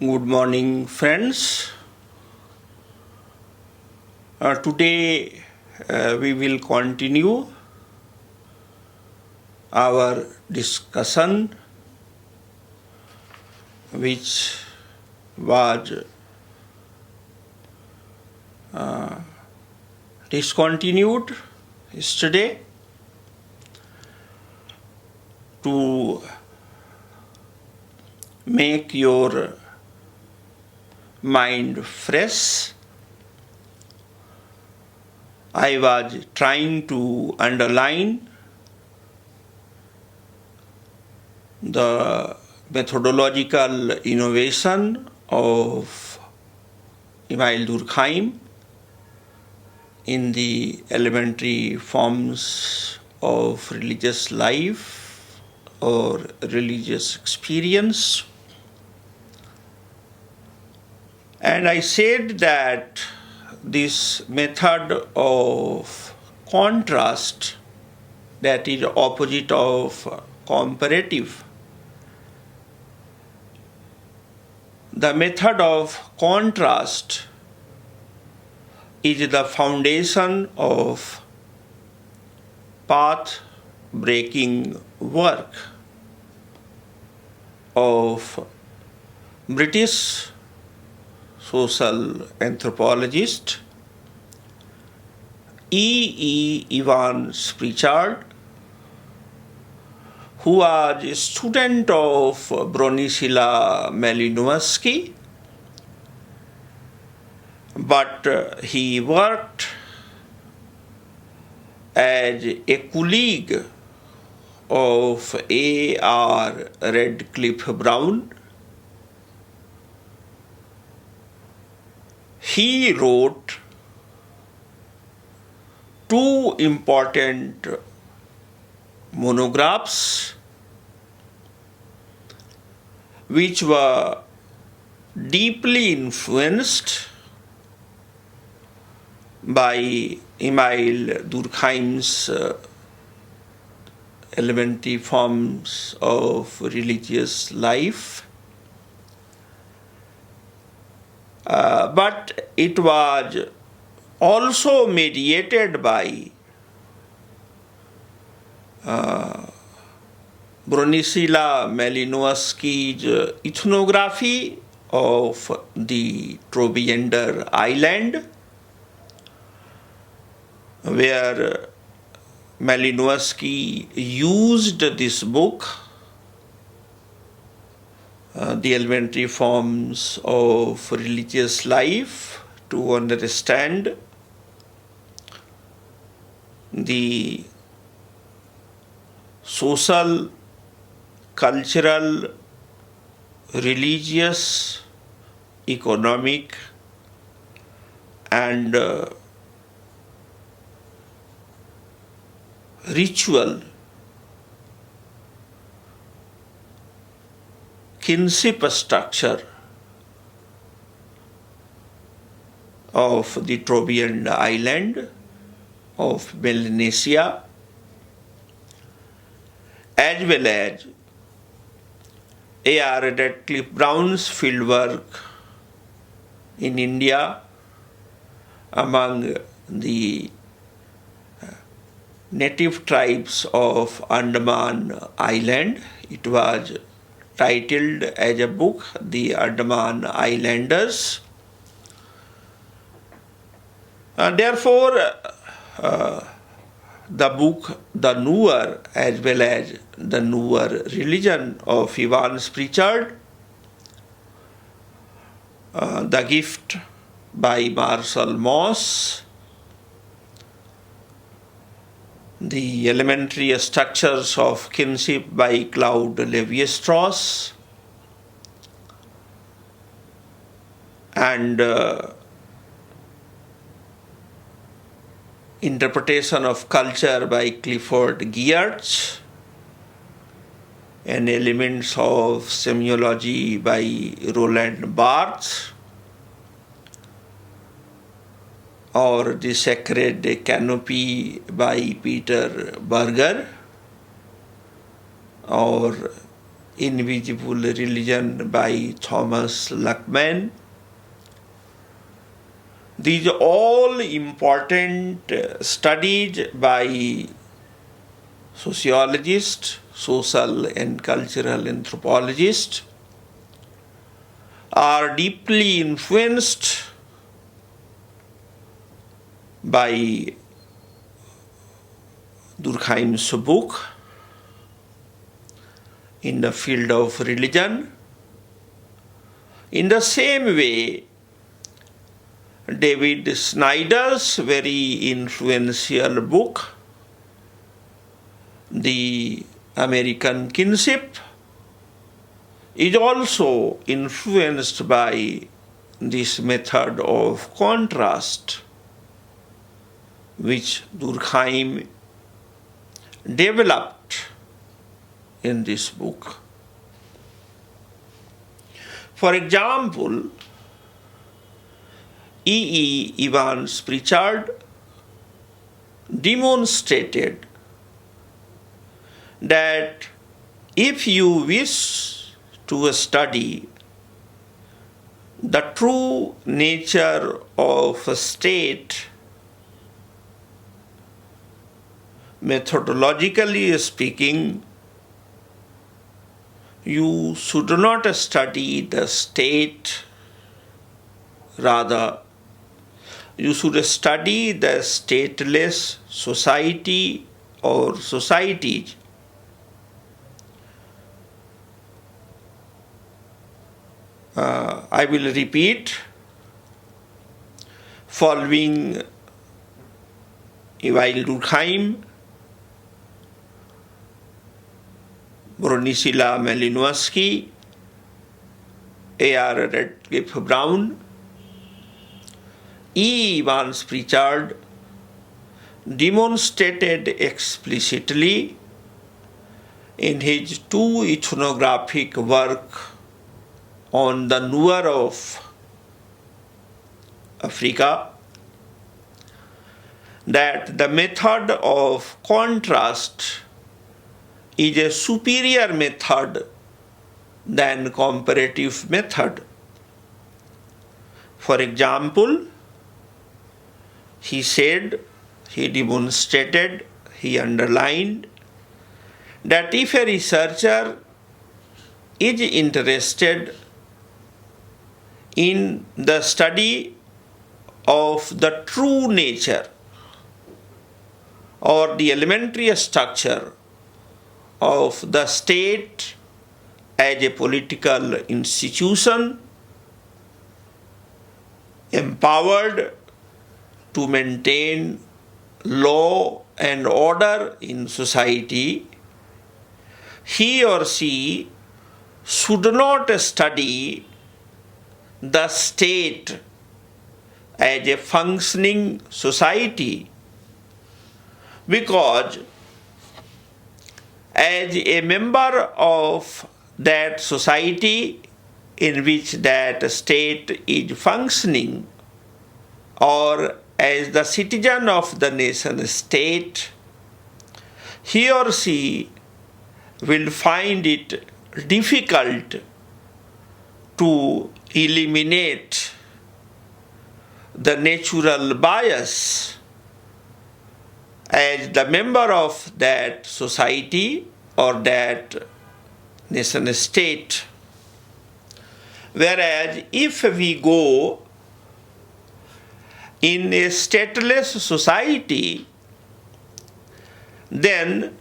Good morning, friends. Today we will continue our discussion, which was discontinued yesterday, to make your mind fresh. I was trying to underline the methodological innovation of Emile Durkheim in the elementary forms of religious life or religious experience. And I said that this method of contrast, that is opposite of comparative, the method of contrast is the foundation of path-breaking work of British social anthropologist Evans Pritchard, who was a student of Bronislaw Malinowski, but he worked as a colleague of A.R. Radcliffe Brown. He wrote two important monographs which were deeply influenced by Emile Durkheim's elementary forms of religious life. But it was also mediated by Bronislaw Malinowski's ethnography of the Trobriand island, where Malinowski used this book, The Elementary Forms of Religious Life, to understand the social, cultural, religious, economic, and ritual kinship structure of the Trobriand island of Melanesia, as well as A.R. Radcliffe Brown's fieldwork in India among the native tribes of Andaman Island. It was titled as a book, The Andaman Islanders. Therefore, the book The Newer, as well as The Newer Religion of Evans Pritchard, The Gift by Marshall Moss, The Elementary Structures of Kinship by Claude Lévi-Strauss, and Interpretation of Culture by Clifford Geertz, and Elements of Semiology by Roland Barthes, or The Sacred Canopy by Peter Berger, or Invisible Religion by Thomas Luckman. These are all important studies by sociologists, social and cultural anthropologists, are deeply influenced by Durkheim's book in the field of religion. In the same way, David Snyder's very influential book, The American Kinship, is also influenced by this method of contrast which Durkheim developed in this book. For example, Evans Pritchard demonstrated that if you wish to study the true nature of a state, methodologically speaking, you should not study the state, rather, you should study the stateless society or societies. I will repeat. Following while Durkheim, Bronislaw Malinowski, A.R. Radcliffe Brown, E. Evans Pritchard demonstrated explicitly in his two ethnographic work on the Nuer of Africa that the method of contrast is a superior method than comparative method. For example, he said, he demonstrated, he underlined that if a researcher is interested in the study of the true nature or the elementary structure of the state as a political institution empowered to maintain law and order in society, he or she should not study the state as a functioning society, because as a member of that society in which that state is functioning, or as the citizen of the nation state, he or she will find it difficult to eliminate the natural bias as the member of that society or that nation state. Whereas if we go in a stateless society, then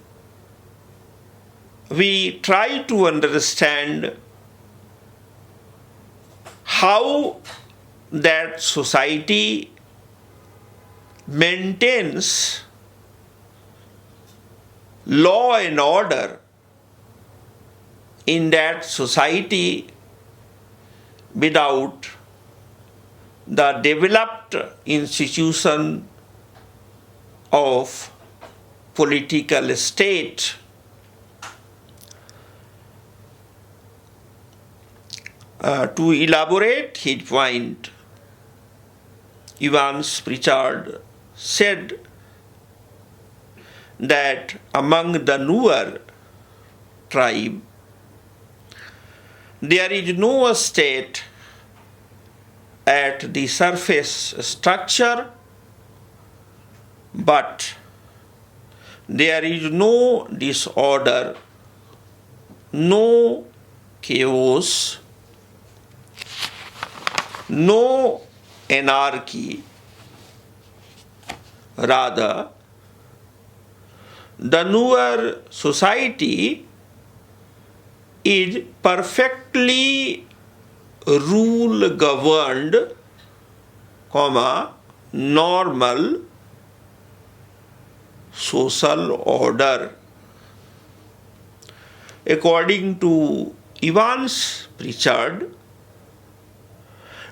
we try to understand how that society maintains law and order in that society without the developed institution of political state. To elaborate his point, Evans Pritchard said that among the Nuer tribe, There is no state at the surface structure, but there is no disorder, no chaos, no anarchy. Rather, the newer society is perfectly rule governed, normal social order. According to Evans Pritchard,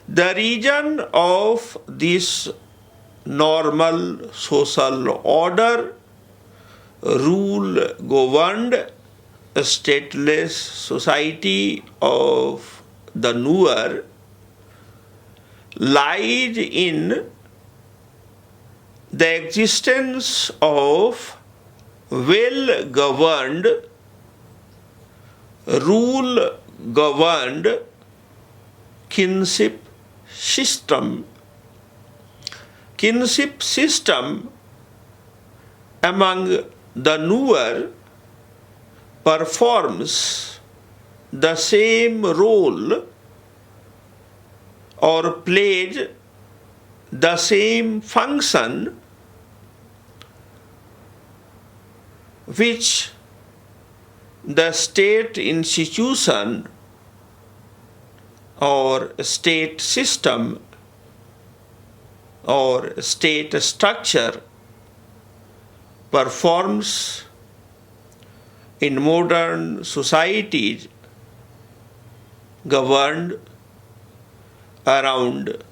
the region of this normal social order, rule governed stateless society of the newer, lies in the existence of well governed, rule governed kinship system. Kinship system among the newer performs the same role or plays the same function which the state institution or state system or state structure performs in modern societies governed around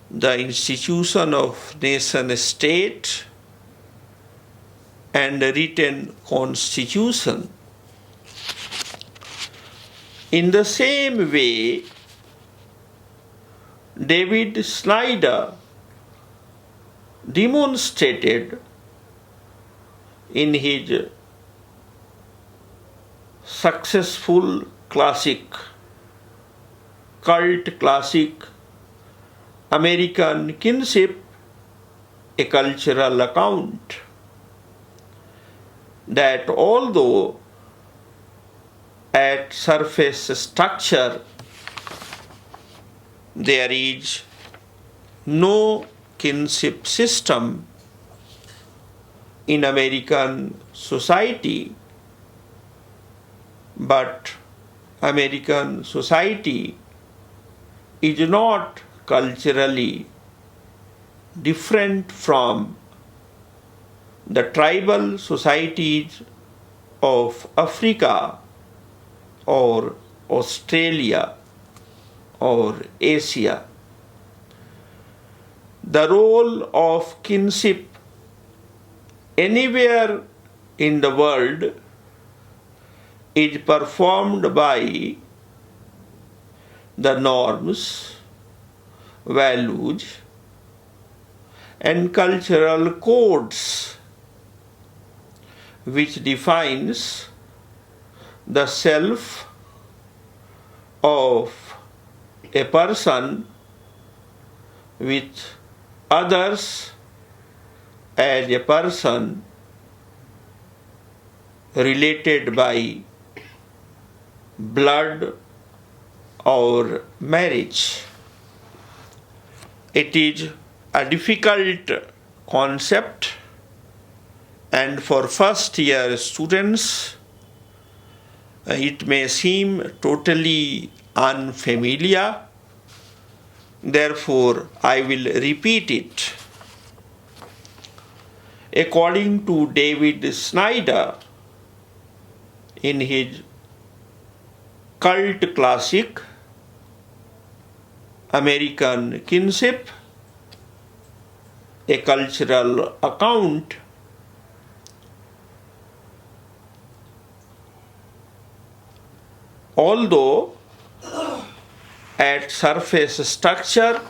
the institution of nation state and written constitution. In the same way, David Snyder demonstrated in his successful cult classic American Kinship, a cultural account, that although at surface structure there is no kinship system in American society, but American society is not culturally different from the tribal societies of Africa or Australia or Asia. The role of kinship anywhere in the world is performed by the norms, values, and cultural codes which defines the self of a person with others as a person related by blood or marriage. It is a difficult concept, and for first year students it may seem totally unfamiliar. Therefore, I will repeat it. According to David Snyder, in his cult classic American Kinship, a cultural account, although at surface structure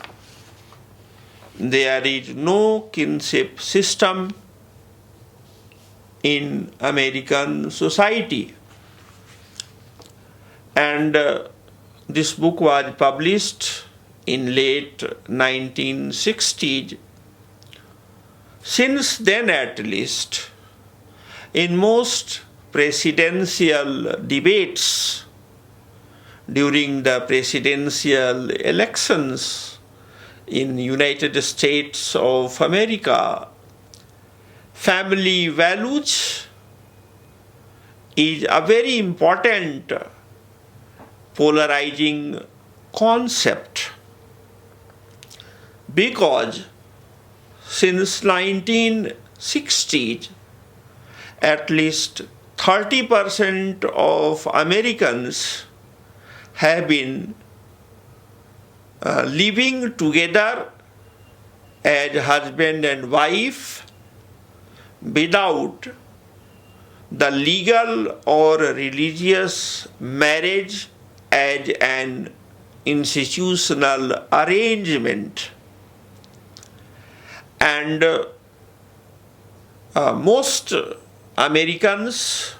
there is no kinship system in American society, And this book was published in late 1960s. Since then, at least, in most presidential debates during the presidential elections in United States of America, family values is a very important polarizing concept, because since 1960s, at least 30% of Americans have been living together as husband and wife without the legal or religious marriage as an institutional arrangement. And most Americans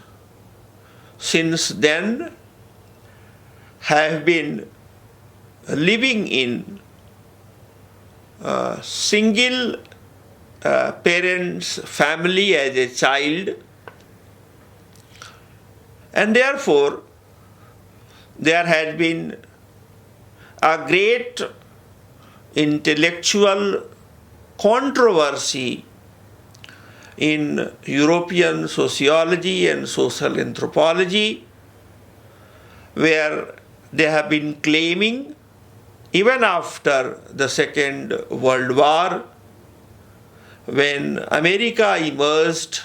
since then have been living in single parents' family as a child, and therefore there has been a great intellectual controversy in European sociology and social anthropology, where they have been claiming, even after the Second World War, when America emerged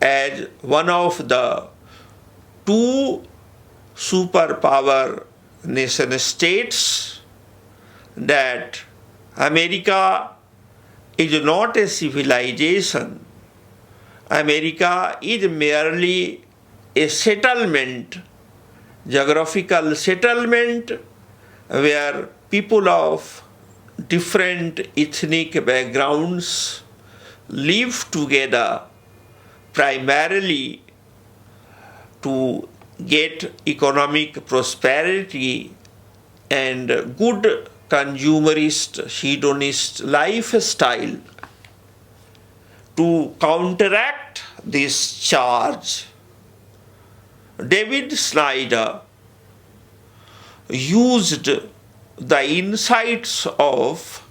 as one of the two superpower nation states, that America is not a civilization. America is merely a settlement, geographical settlement, where people of different ethnic backgrounds live together primarily to get economic prosperity and good consumerist, hedonist lifestyle. To counteract this charge, David Snyder used the insights of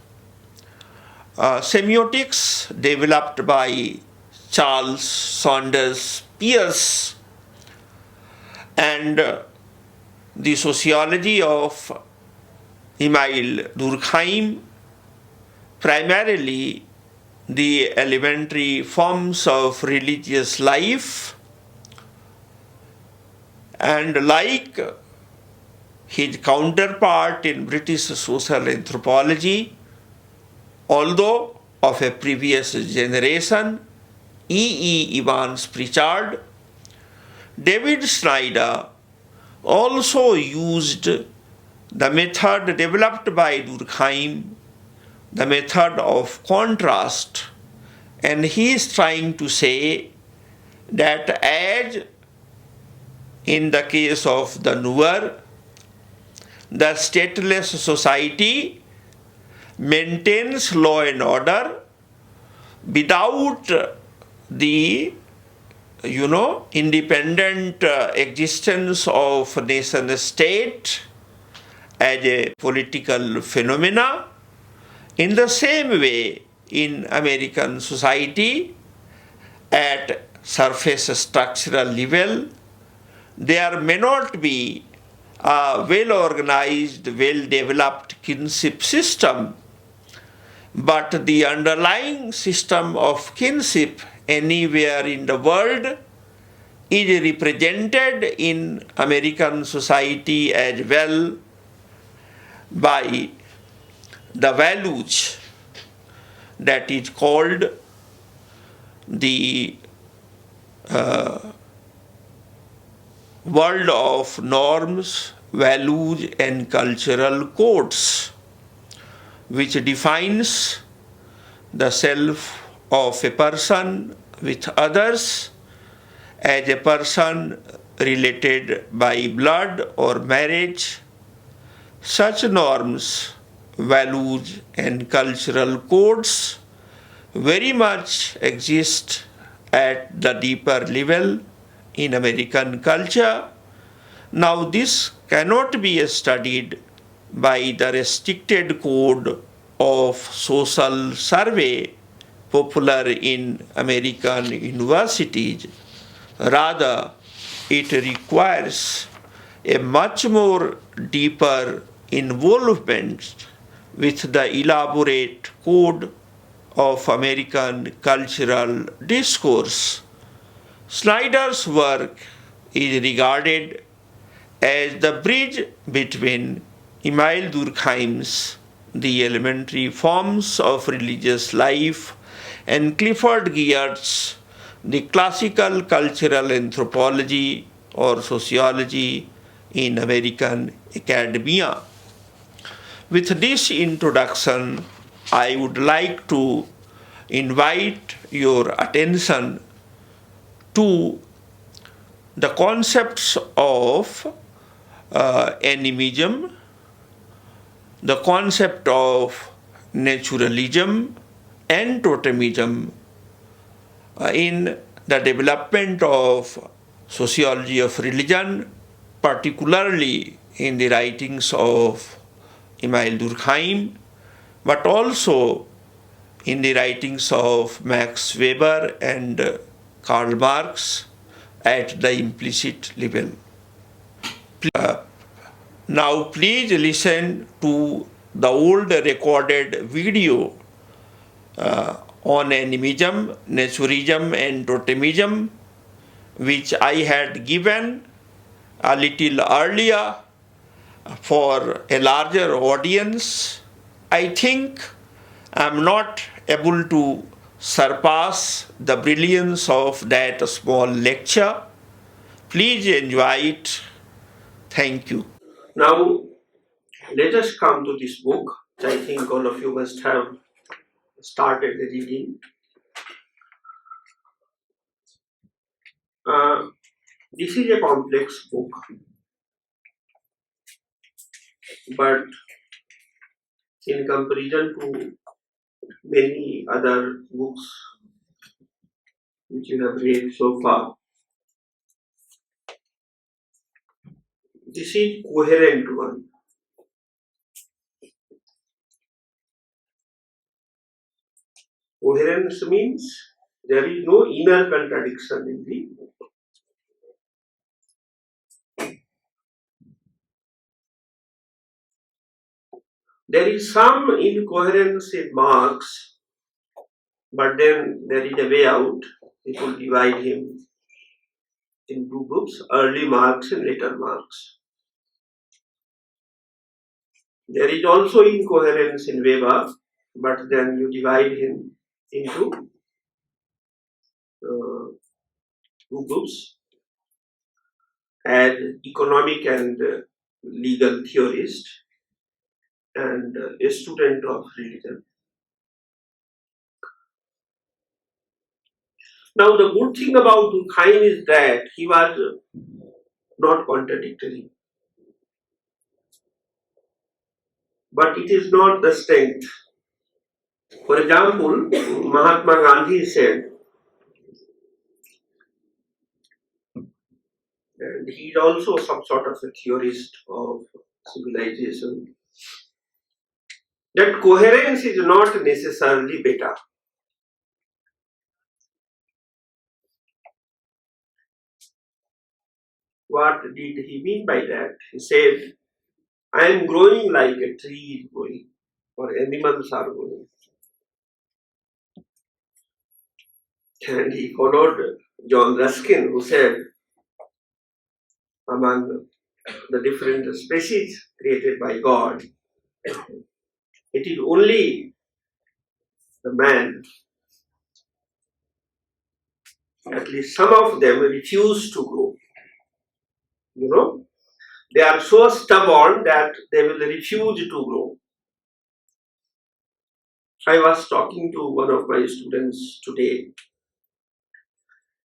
semiotics developed by Charles Sanders Peirce and the sociology of Emile Durkheim, primarily the elementary forms of religious life, and like his counterpart in British social anthropology, although of a previous generation, E. Evans Pritchard, David Snyder also used the method developed by Durkheim, the method of contrast, and he is trying to say that as in the case of the Nuer, the stateless society maintains law and order without the independent existence of nation state as a political phenomena. In the same way, in American society, at surface structural level, there may not be a well-organized, well-developed kinship system, but the underlying system of kinship anywhere in the world is represented in American society as well by the values that is called the world of norms, values, and cultural codes, which defines the self of a person with others as a person related by blood or marriage. Such norms, values, and cultural codes very much exist at the deeper level in American culture. Now, this cannot be studied by the restricted code of social survey popular in American universities. Rather, it requires a much more deeper involvement with the elaborate code of American cultural discourse. Snyder's work is regarded as the bridge between Emile Durkheim's The Elementary Forms of Religious Life and Clifford Geertz's The Classical Cultural Anthropology or Sociology in American Academia. With this introduction, I would like to invite your attention to the concepts of animism, the concept of naturalism and totemism in the development of sociology of religion, particularly in the writings of Emile Durkheim, but also in the writings of Max Weber and Karl Marx at the implicit level. Now, please listen to the old recorded video on animism, naturism, and totemism, which I had given a little earlier for a larger audience. I think I'm not able to surpass the brilliance of that small lecture. Please enjoy it. Thank you. Now, let us come to this book, which I think all of you must have started reading. Uh, this is a complex book, but in comparison to many other books which you have read so far, this is coherent one. Coherence means there is no inner contradiction in the book. There is some incoherence in Marx, but then there is a way out. It will divide him in two groups, early Marx and later Marx. There is also incoherence in Weber, but then you divide him into two groups as economic and legal theorist and a student of religion. Now, the good thing about Durkheim is that he was not contradictory, but it is not the strength. For example, Mahatma Gandhi said, and he is also some sort of a theorist of civilization, that coherence is not necessarily better. What did he mean by that? He said, I am growing like a tree is growing, or animals are growing. And he followed John Ruskin, who said, among the different species created by God, it is only the man, at least some of them refuse to grow. You know, they are so stubborn that they will refuse to grow. I was talking to one of my students today,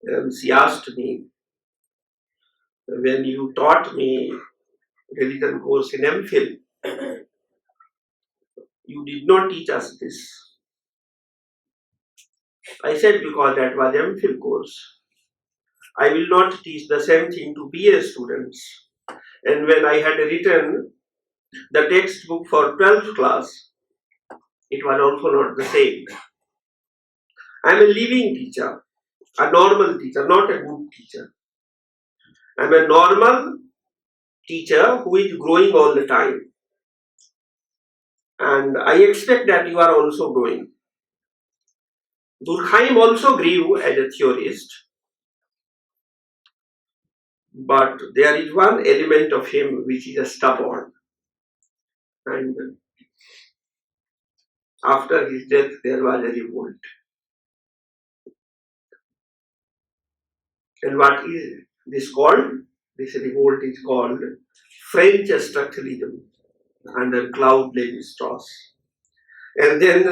and she asked me, when you taught me religion course in MPhil, you did not teach us this. I said because that was MPhil course. I will not teach the same thing to BA students. And when I had written the textbook for 12th class, it was also not the same. I am a living teacher, a normal teacher, not a good teacher. I am a normal teacher who is growing all the time. And I expect that you are also growing. Durkheim also grew as a theorist, but there is one element of him which is stubborn. And after his death, there was a revolt. And what is this called? This revolt is called French structuralism under Claude Lévi-Strauss. And then,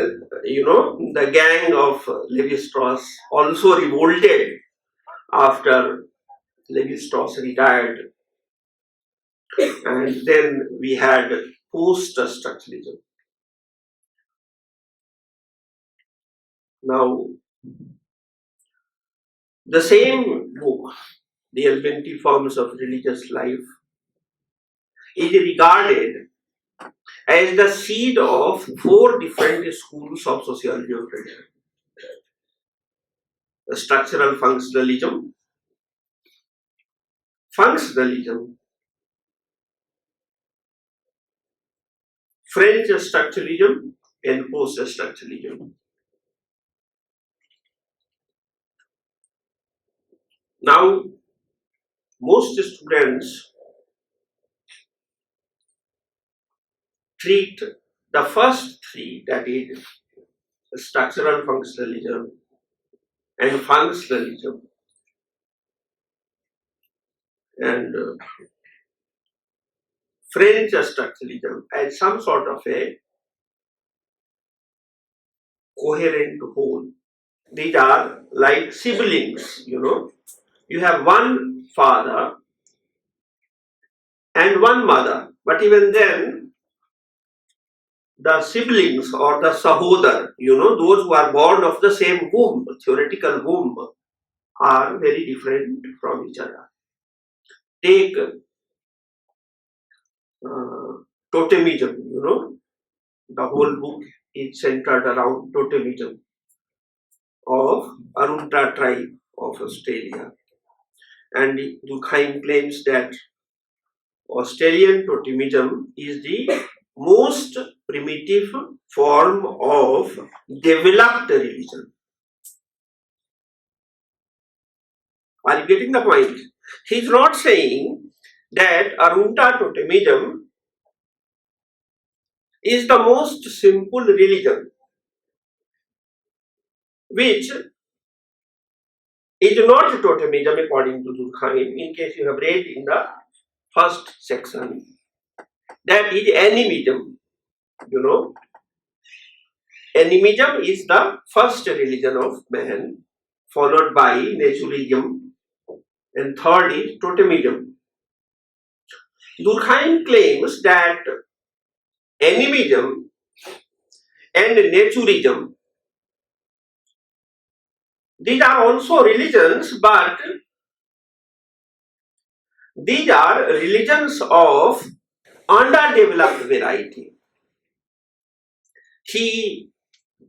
the gang of Lévi-Strauss also revolted after Lévi-Strauss retired. And then we had post-structuralism. Now, the same book, The Elementary Forms of Religious Life, is regarded as the seed of 4 different schools of sociology of religion. The structural functionalism, French structuralism, and post-structuralism. Now, most students treat the first 3, that is structural functionalism and functionalism and French structuralism, as some sort of a coherent whole. These are like siblings, You have one father and one mother, but even then, the siblings or the sahodar, those who are born of the same womb, theoretical womb, are very different from each other. Take totemism, the whole book is centered around totemism of Arunta tribe of Australia. And Durkheim claims that Australian totemism is the most primitive form of developed religion. Are you getting the point? He's not saying that Arunta totemism is the most simple religion, which is not totemism according to Durkheim, in case you have read in the first section. That is animism. Animism is the first religion of man, followed by naturism, and third is totemism. Durkheim claims that animism and naturism, these are also religions, but these are religions of underdeveloped variety. He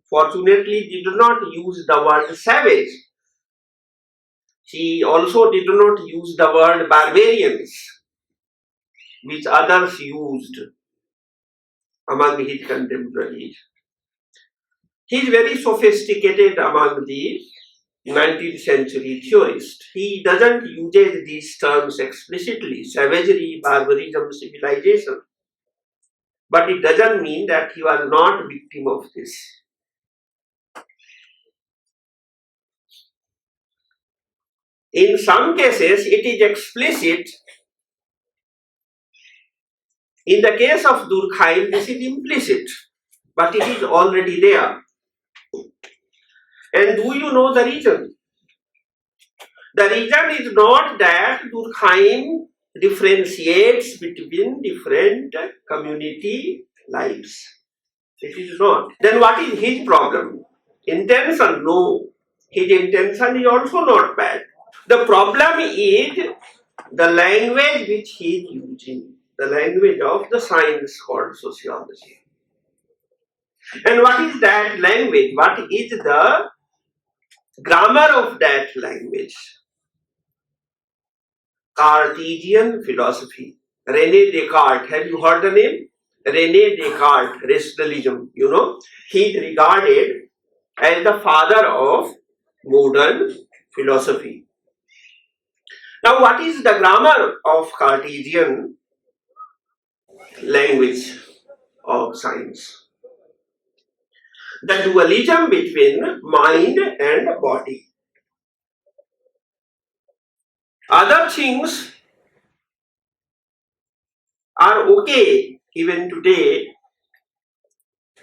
fortunately did not use the word savage. He also did not use the word barbarians, which others used among his contemporaries. He is very sophisticated among the 19th century theorists. He doesn't use these terms explicitly, savagery, barbarism, civilization. But it doesn't mean that he was not victim of this. In some cases, it is explicit. In the case of Durkheim, this is implicit, but it is already there. And do you know the reason? The reason is not that Durkheim differentiates between different community lives. It is not. Then what is his problem? Intention? No. His intention is also not bad. The problem is the language which he is using, the language of the science called sociology. And what is that language? What is the grammar of that language? Cartesian philosophy. Rene Descartes, have you heard the name? Rene Descartes, rationalism, he is regarded as the father of modern philosophy. Now, what is the grammar of Cartesian language of science? The dualism between mind and body. Other things are okay even today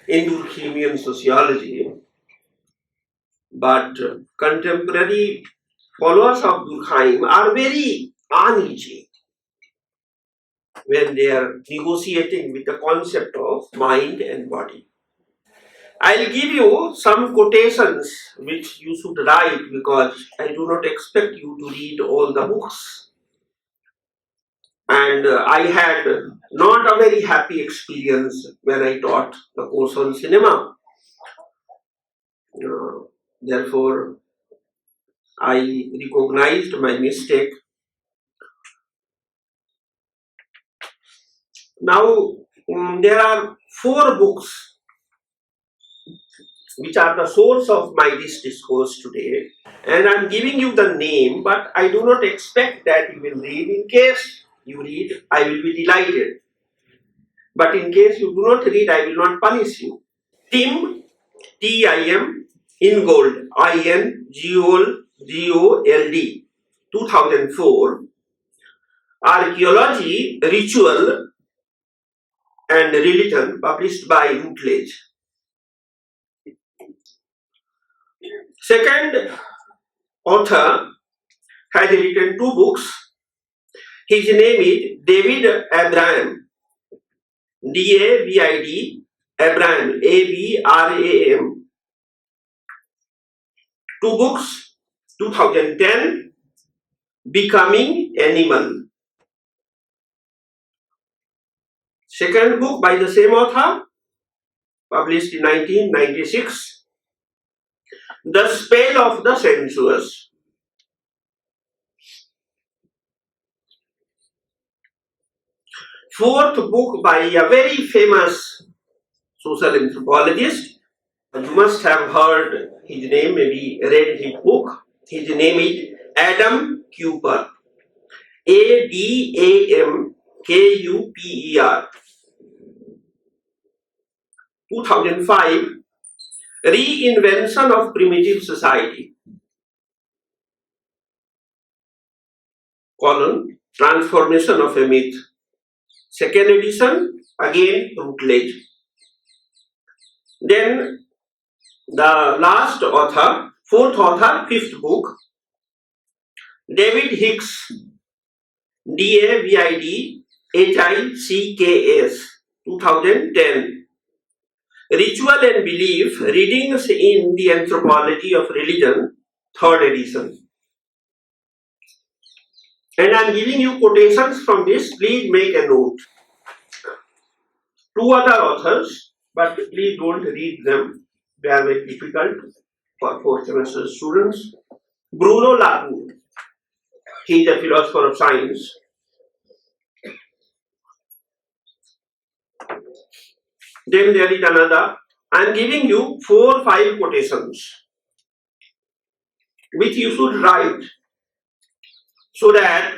in Durkheimian sociology, but contemporary followers of Durkheim are very uneasy when they are negotiating with the concept of mind and body. I'll give you some quotations which you should write because I do not expect you to read all the books. And I had not a very happy experience when I taught the course on cinema. Therefore, I recognized my mistake. Now, there are 4 books which are the source of this discourse today. And I'm giving you the name, but I do not expect that you will read. In case you read, I will be delighted. But in case you do not read, I will not punish you. Tim, Tim, Ingold, Ingold, 2004, Archaeology, Ritual and Religion, published by Routledge. Second author has written 2 books. His name is David Abraham, David Abraham, Abram. 2 books, 2010, Becoming Animal. Second book by the same author, published in 1996, The Spell of the Sensuous. Fourth book by a very famous social anthropologist. You must have heard his name, maybe read his book. His name is Adam Cooper. Adamkuper. 2005, Reinvention of Primitive Society. Transformation of a Myth. Second edition, again Routledge. Then the last author, 4th author, 5th book, David Hicks, Davidhicks, 2010. Ritual and Belief, Readings in the Anthropology of Religion, 3rd edition. And I am giving you quotations from this, please make a note. 2 other authors, but please don't read them, they are very difficult for 4th semester students. Bruno Latour, he is a philosopher of science. Then there is another. I am giving you 4 or 5 quotations which you should write so that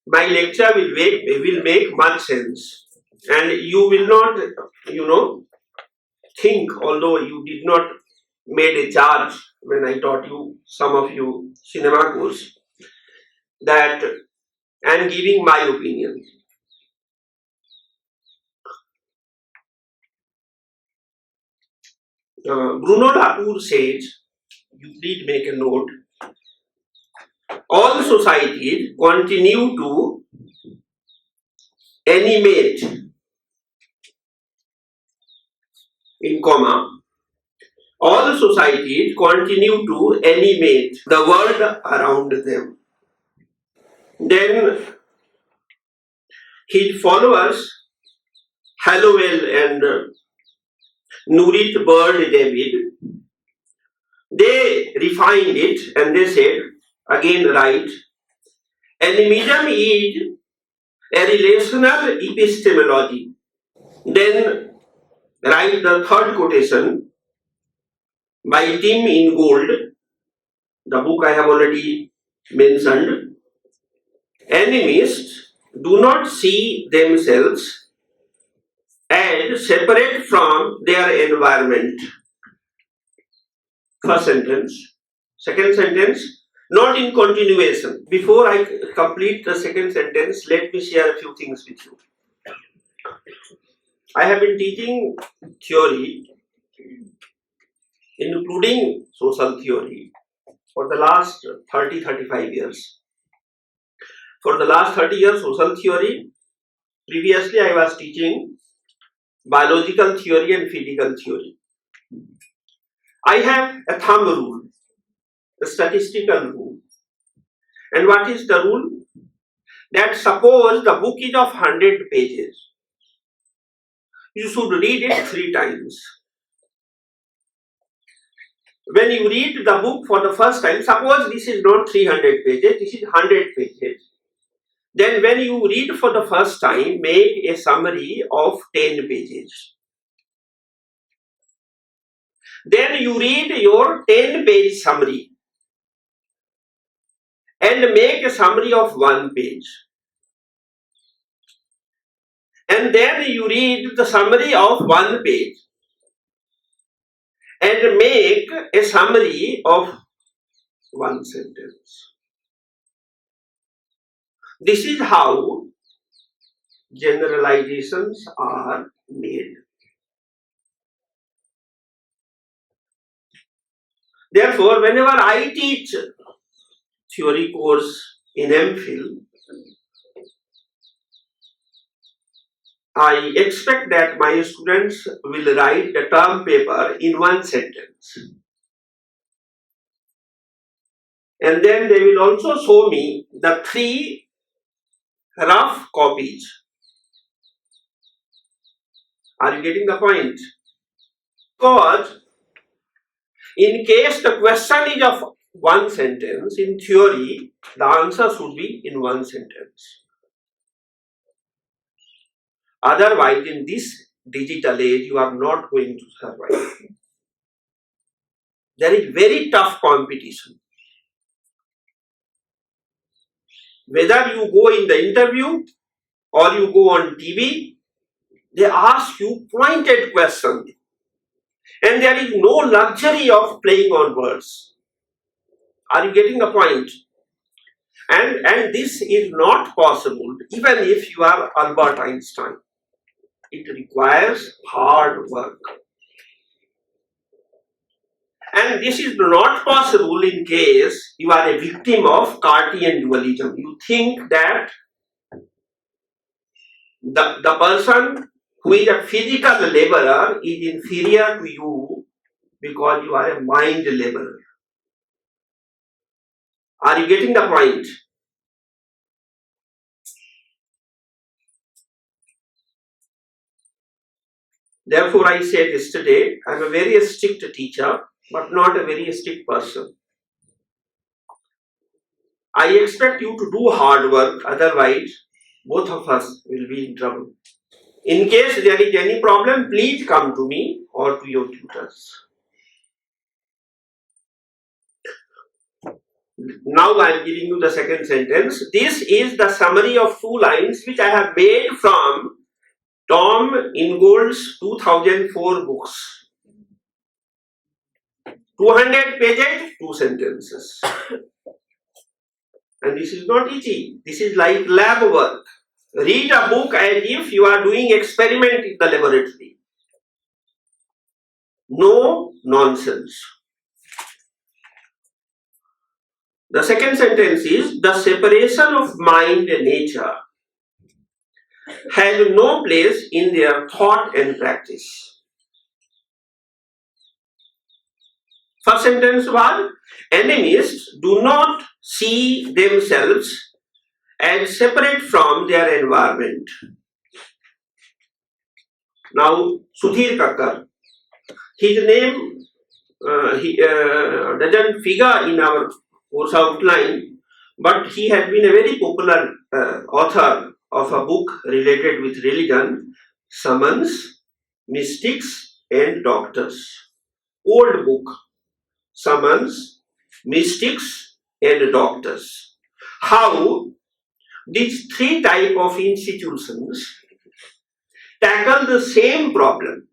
my lecture will make much sense and you will not, think, although you did not made a charge when I taught you, some of you cinema course, that I am giving my opinion. Bruno Latour says, you please make a note, all societies continue to animate, in comma, all societies continue to animate the world around them. Then his followers, Hallowell and Nurit Bird David, they refined it and they said, again right, animism is a relational epistemology. Then write the third quotation by Tim Ingold, the book I have already mentioned. Animists do not see themselves as separate from their environment. First sentence. Second sentence, not in continuation. Before I complete the second sentence, let me share a few things with you. I have been teaching theory, including social theory, for the last 30-35 years. For the last 30 years, social theory. Previously, I was teaching biological theory and physical theory. I have a thumb rule, a statistical rule. And what is the rule? That suppose the book is of 100 pages. You should read it 3 times. When you read the book for the first time, suppose this is not 300 pages, this is 100 pages. Then when you read for the first time, make a summary of 10 pages. Then you read your 10-page summary and make a summary of 1 page. And then you read the summary of 1 page and make a summary of 1 sentence. This is how generalizations are made. Therefore, whenever I teach theory course in MPhil, I expect that my students will write the term paper in 1 sentence. And then they will also show me the 3 rough copies. Are you getting the point? Because in case the question is of 1 sentence, in theory, the answer should be in 1 sentence. Otherwise, in this digital age, you are not going to survive. There is very tough competition. Whether you go in the interview or you go on TV, they ask you pointed questions. And there is no luxury of playing on words. Are you getting the point? And this is not possible even if you are Albert Einstein. It requires hard work. And this is not possible in case you are a victim of Cartesian dualism. You think that the person who is a physical laborer is inferior to you because you are a mind laborer. Are you getting the point? Therefore, I said yesterday, I am a very strict teacher, but not a very strict person. I expect you to do hard work, otherwise, both of us will be in trouble. In case there is any problem, please come to me or to your tutors. Now I am giving you the second sentence. This is the summary of 2 lines which I have made from Tom Ingold's 2004 books. 200 pages, 2 sentences. And this is not easy. This is like lab work. Read a book as if you are doing experiment in the laboratory. No nonsense. The second sentence is, the separation of mind and nature has no place in their thought and practice. First sentence was, animists do not see themselves as separate from their environment. Now, Sudhir Kakkar, his name doesn't figure in our course outline, but he has been a very popular author of a book related with religion, Summons, Mystics and Doctors. Old book, Summons, Mystics and Doctors. How these three types of institutions tackle the same problem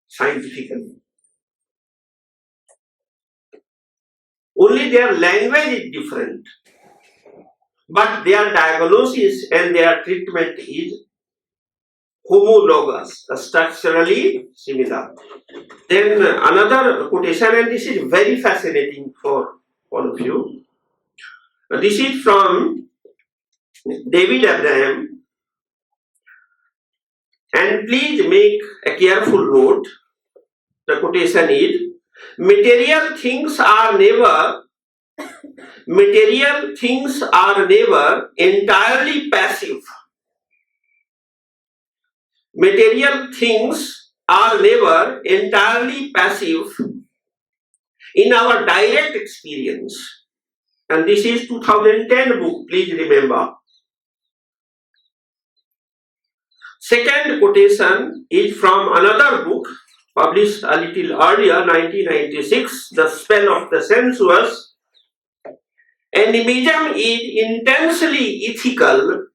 scientifically. Only their language is different, but their diagnosis and their treatment is homologous, structurally similar. Then another quotation, and this is very fascinating for all of you. This is from David Abraham, and please make a careful note. The quotation is, material things are never entirely passive. Material things are never entirely passive in our direct experience. And this is 2010 book, please remember. Second quotation is from another book published a little earlier, 1996, The Spell of the Sensuous. Animism is intensely ethical.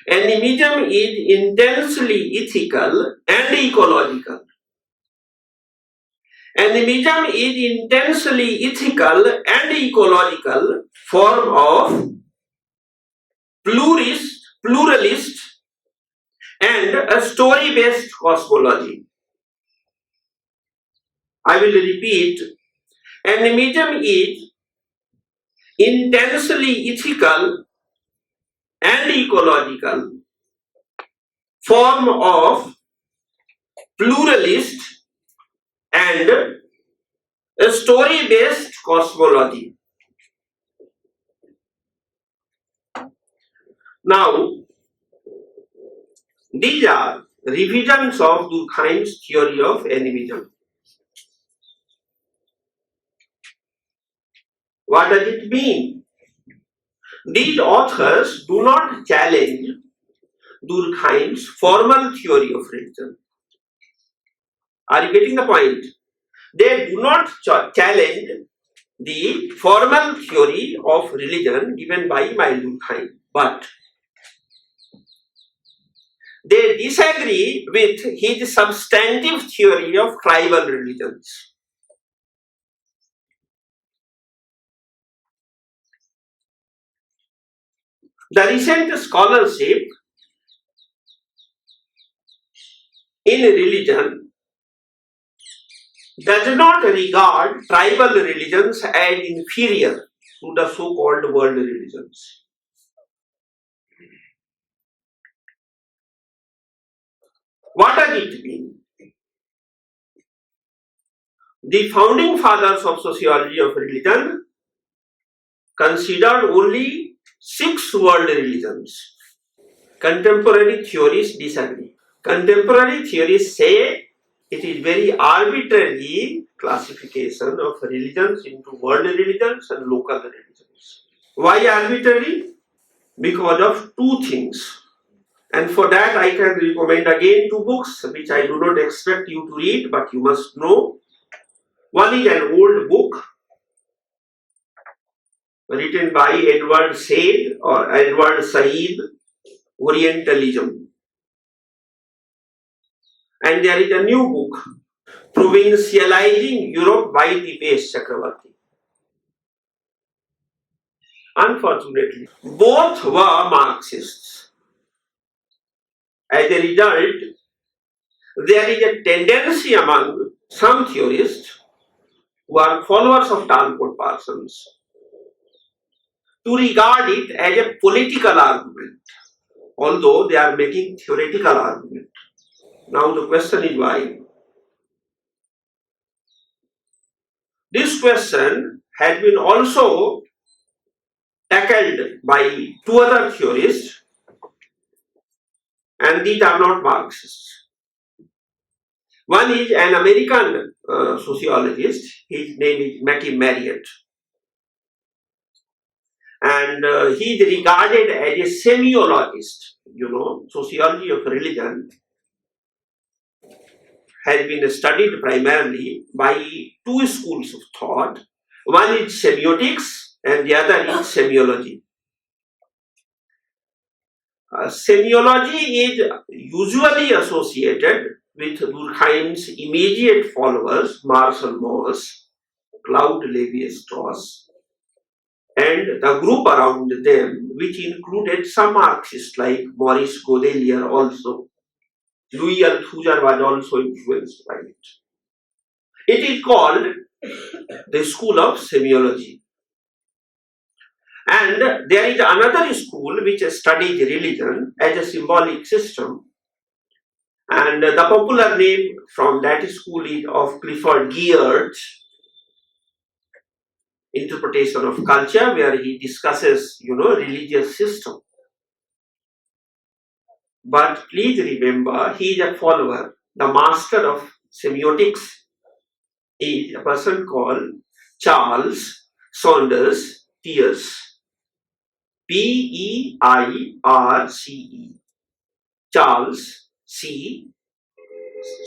Animism is intensely ethical and ecological. Animism is intensely ethical and ecological form of pluralist and a story-based cosmology. I will repeat. Animism is intensely ethical and ecological form of pluralist and a story-based cosmology. Now, these are revisions of Durkheim's theory of animism. What does it mean? These authors do not challenge Durkheim's formal theory of religion. Are you getting the point? They do not challenge the formal theory of religion given by Durkheim, but they disagree with his substantive theory of tribal religions. The recent scholarship in religion does not regard tribal religions as inferior to the so-called world religions. What does it mean? The founding fathers of sociology of religion considered only 6 world religions. Contemporary theorists disagree. Contemporary theorists say it is very arbitrary classification of religions into world religions and local religions. Why arbitrary? Because of 2 things. And for that I can recommend again 2 books which I do not expect you to read, but you must know. One is an old book written by Edward Said, Orientalism. And there is a new book, Provincializing Europe by Dipesh Chakravarti. Unfortunately, both were Marxists. As a result, there is a tendency among some theorists who are followers of Talmud Parsons, to regard it as a political argument, although they are making theoretical argument. Now the question is why? This question has been also tackled by two other theorists, and these are not Marxists. One is an American sociologist, his name is Matthew Marriott, and he is regarded as a semiologist. You know, sociology of religion has been studied primarily by two schools of thought. One is semiotics and the other is semiology. Semiology is usually associated with Durkheim's immediate followers, Marcel Mauss, Claude Lévi-Strauss, and the group around them, which included some Marxists like Maurice Godelier also. Louis Althusser was also influenced by it. It is called the school of semiology. And there is another school which studies religion as a symbolic system. And the popular name from that school is of Clifford Geertz, interpretation of culture, where he discusses, religious system. But please remember, he is a follower. The master of semiotics is a person called Charles Saunders Peirce. Peirce. Charles C.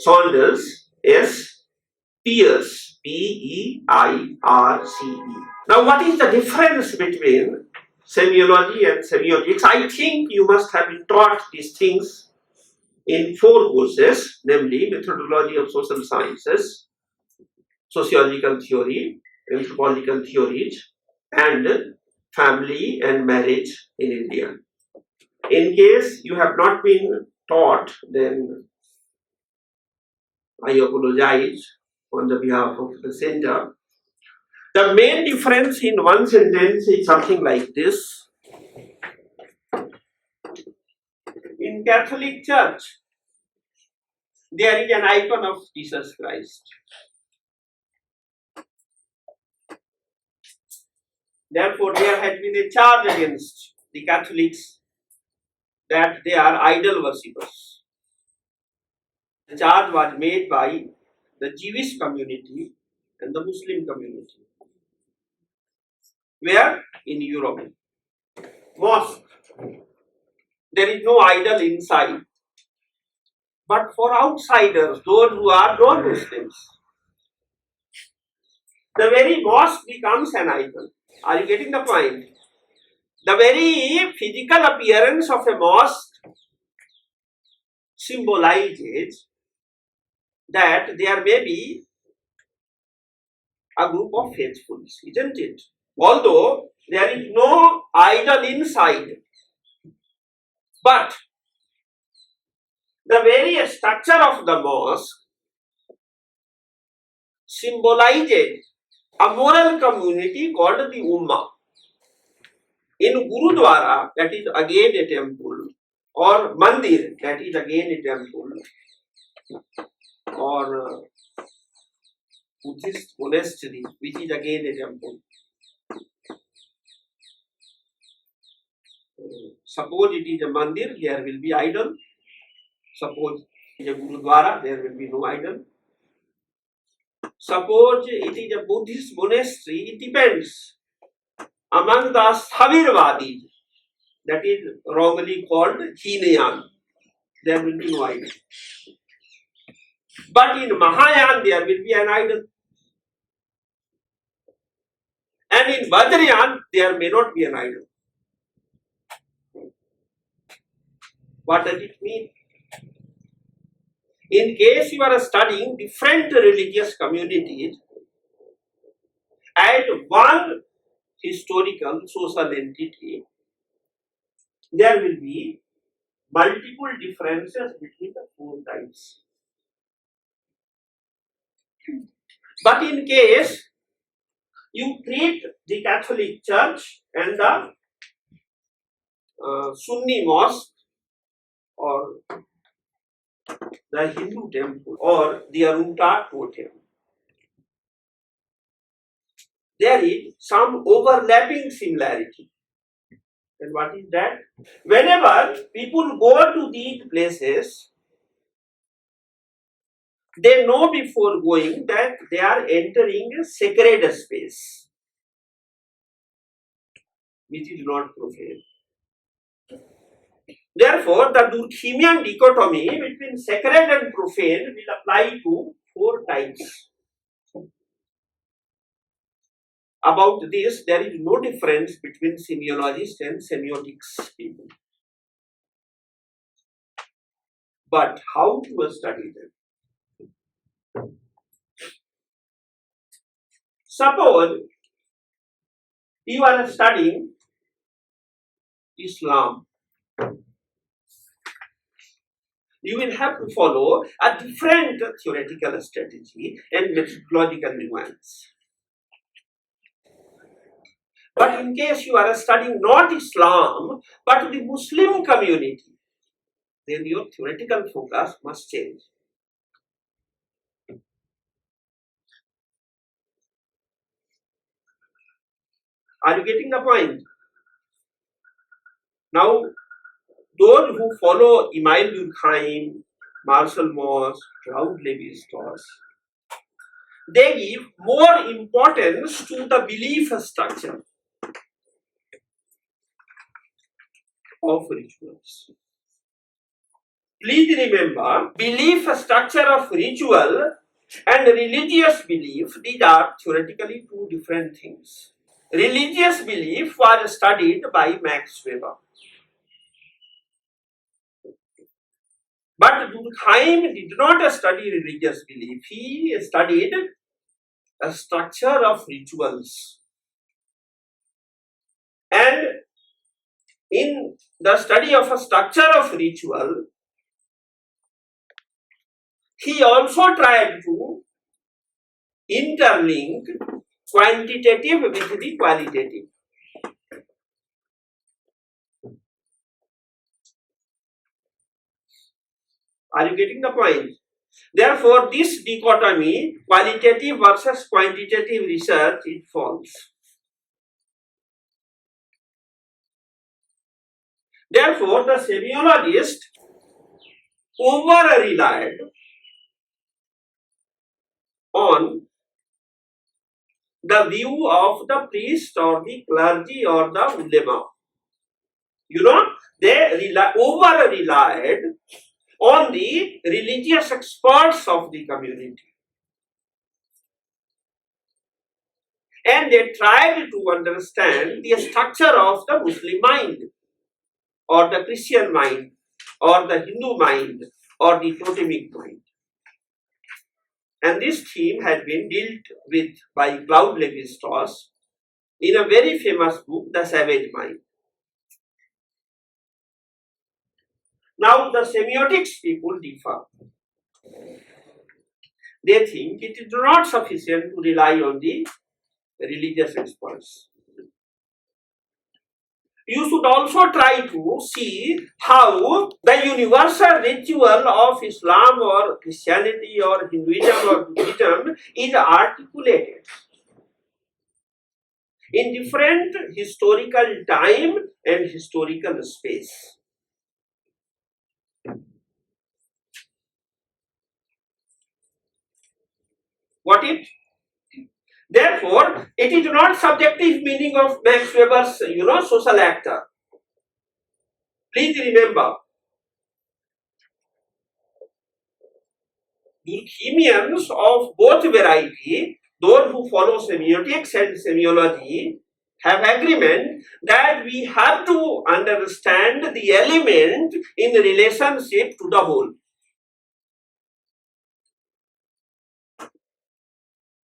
Saunders S. Peirce. Peirce. Now, what is the difference between semiology and semiotics? I think you must have been taught these things in 4 courses, namely methodology of social sciences, sociological theory, anthropological theories, and family and marriage in India. In case you have not been taught, then I apologize on the behalf of the center. The main difference in one sentence is something like this. In Catholic Church, there is an icon of Jesus Christ. Therefore, there has been a charge against the Catholics that they are idol worshippers. The charge was made by the Jewish community and the Muslim community. Where? In Europe. Mosque. There is no idol inside. But for outsiders, those who are non-Muslims, the very mosque becomes an idol. Are you getting the point? The very physical appearance of a mosque symbolizes that there may be a group of faithfuls, isn't it? Although there is no idol inside, but the very structure of the mosque symbolizes a moral community called the Ummah. In Gurudwara, that is again a temple, or Mandir, that is again a temple, or Buddhist monastery, which is again a temple. Suppose it is a Mandir, there will be idol. Suppose it is a Gurudwara, there will be no idol. Suppose it is a Buddhist monastery, it depends. Among the Savirvadis, that is wrongly called Hinayan, there will be no idol. But in Mahayana, there will be an idol. And in Vajrayana, there may not be an idol. What does it mean? In case you are studying different religious communities at one historical social entity, there will be multiple differences between the 4 types. But in case You treat the Catholic Church and the Sunni mosque or the Hindu temple or the Arunta totem. There is some overlapping similarity. And what is that? Whenever people go to these places, they know before going that they are entering a sacred space, which is not profane. Therefore, the Durkheimian dichotomy between sacred and profane will apply to 4 types. About this, there is no difference between semiologists and semiotics people. But how to study them? Suppose you are studying Islam. You will have to follow a different theoretical strategy and methodological nuance. But in case you are studying not Islam, but the Muslim community, then your theoretical focus must change. Are you getting the point? Now, those who follow Emile Durkheim, Marshall Moss, Claude Lévi-Strauss, they give more importance to the belief structure of rituals. Please remember, belief structure of ritual and religious belief, these are theoretically 2 different things. Religious belief was studied by Max Weber. But Durkheim did not study religious belief. He studied a structure of rituals. And in the study of a structure of ritual, he also tried to interlink quantitative with the qualitative. Are you getting the point? Therefore, this dichotomy, qualitative versus quantitative research, is false. Therefore, the semiologist over-relied on the view of the priest or the clergy or the ulema. They over-relied on the religious experts of the community. And they tried to understand the structure of the Muslim mind, or the Christian mind, or the Hindu mind, or the totemic mind. And this theme had been dealt with by Claude Lévi-Strauss in a very famous book, The Savage Mind. Now, the semiotics people differ. They think it is not sufficient to rely on the religious experts. You should also try to see how the universal ritual of Islam or Christianity or Hinduism or Buddhism is articulated in different historical time and historical space. Got it? Therefore, it is not subjective meaning of Max Weber's, social actor. Please remember, Durkheimians of both variety, those who follow semiotics and semiology, have agreement that we have to understand the element in relationship to the whole.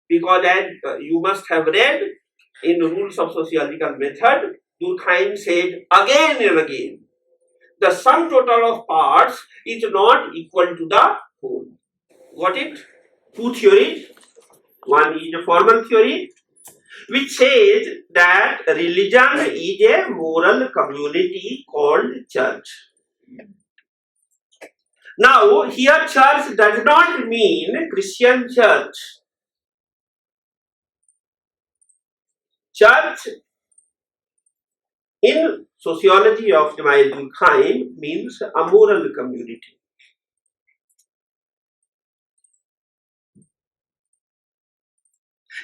Because as you must have read in the Rules of Sociological Method, Durkheim said again and again, the sum total of parts is not equal to the whole. Got it? 2 theories. One is a formal theory, which says that religion is a moral community called church. Now, here church does not mean Christian church. Church in sociology of Jawaharlal Nehru means a moral community.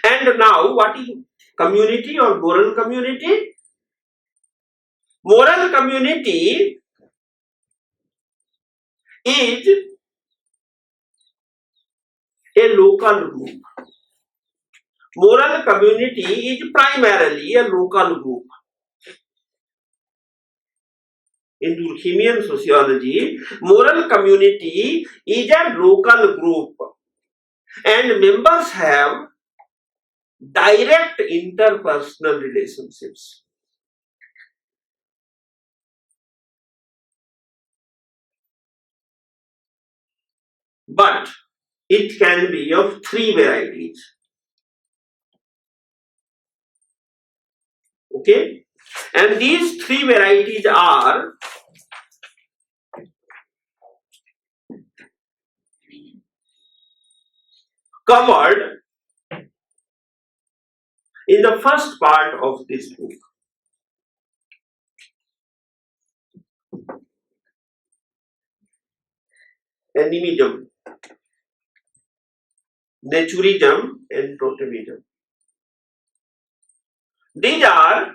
And now, what is community or moral community? Moral community is a local group. Moral community is primarily a local group. In Durkheimian sociology, moral community is a local group and members have direct interpersonal relationships. But it can be of three varieties. Okay? And these three varieties are covered in the first part of this book. Animism, Naturism and Totemism. These are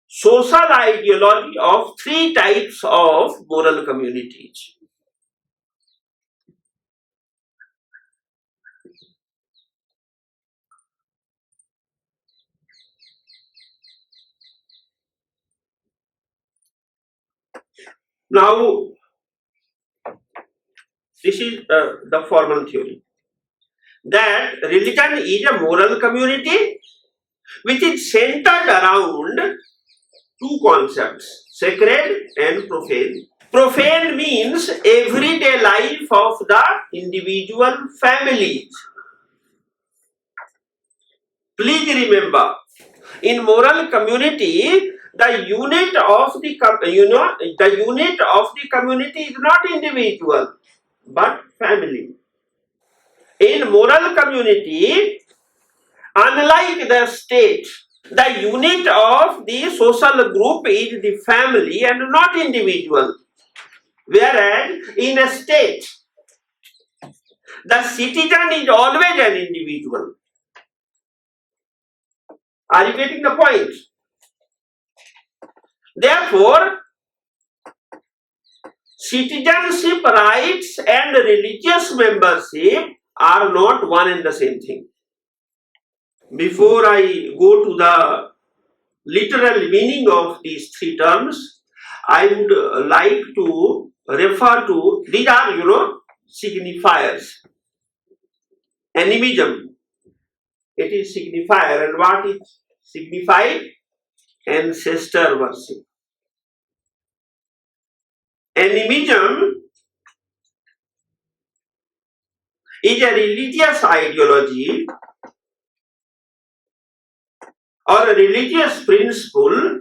social ideology of three types of moral communities. Now, this is the formal theory that religion is a moral community which is centered around two concepts, sacred and profane. Profane means everyday life of the individual families. Please remember, in moral community, the unit of the community is not individual but family. In moral community, unlike the state, the unit of the social group is the family and not individual. Whereas in a state, the citizen is always an individual. Are you getting the point? Therefore, citizenship rights and religious membership are not one and the same thing. Before I go to the literal meaning of these three terms, I would like to refer to, these are, signifiers. Animism, it is signifier, and what is signified? Ancestor worship. Animism is a religious ideology or a religious principle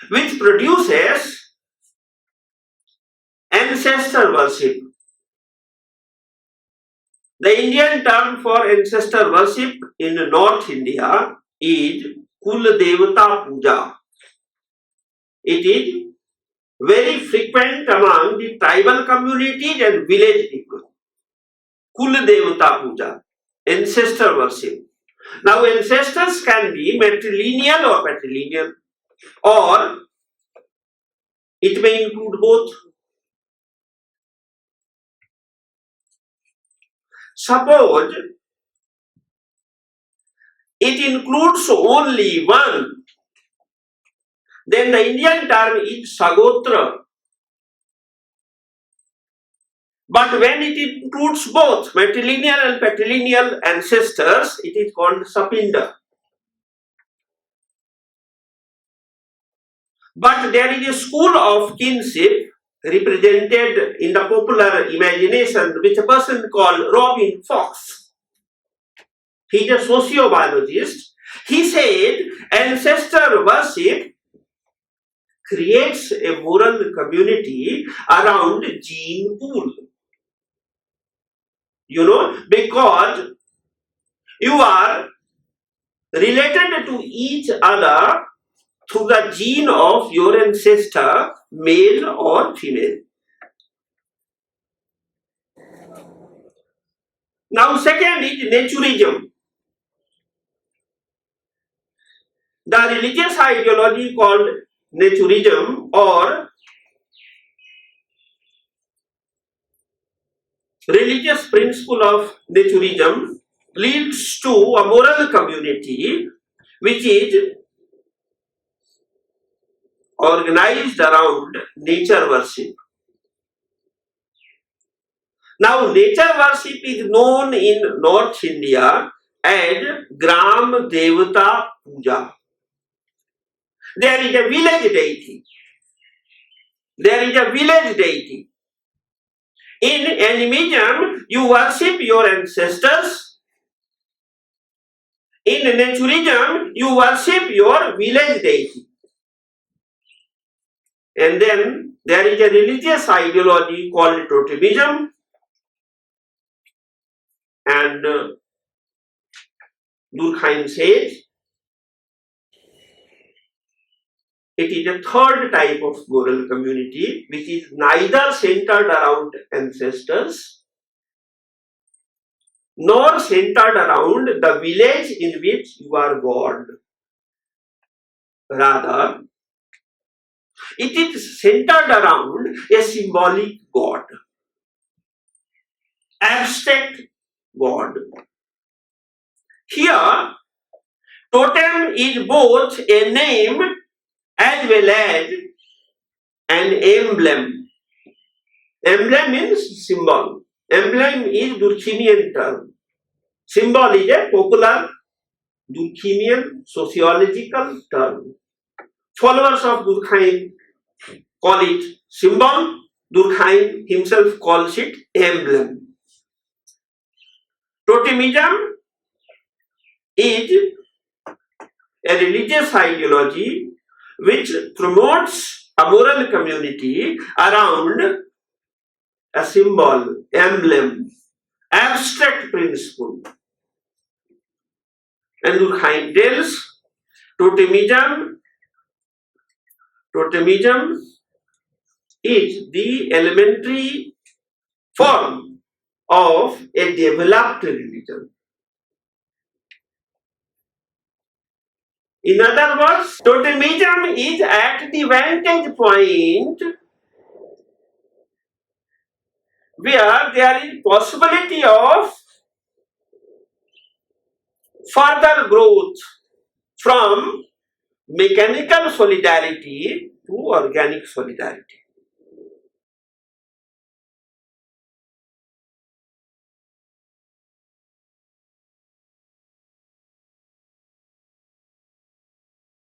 which produces ancestor worship. The Indian term for ancestor worship in North India is Kul Devata Puja. It is very frequent among the tribal communities and village people. Kul Devata Puja, ancestor worship. Now, ancestors can be matrilineal or patrilineal, or it may include both. Suppose it includes only one, then the Indian term is Sagotra. But when it includes both matrilineal and patrilineal ancestors, it is called Sapinda. But there is a school of kinship represented in the popular imagination with a person called Robin Fox. He is a sociobiologist. He said ancestor worship creates a moral community around gene pool. Because you are related to each other through the gene of your ancestor, male or female. Now, second is naturism. The religious ideology called naturism or religious principle of naturism leads to a moral community which is organized around nature worship. Now, nature worship is known in North India as Gram Devata Puja. There is a village deity. There is a village deity. In animism, you worship your ancestors. In naturism, you worship your village deity. And then there is a religious ideology called Totemism. And Durkheim says it is a third type of moral community which is neither centered around ancestors nor centered around the village in which you are born. Rather, it is centered around a symbolic God, abstract God. Here, totem is both a name as well as an emblem. Emblem means symbol. Emblem is Durkheimian term. Symbol is a popular Durkheimian sociological term. Followers of Durkheim call it symbol. Durkheim himself calls it emblem. Totemism is a religious ideology which promotes a moral community around a symbol, emblem, abstract principle. And Durkheim tells totemism is the elementary form of a developed religion. In other words, totemism is at the vantage point where there is possibility of further growth from mechanical solidarity to organic solidarity.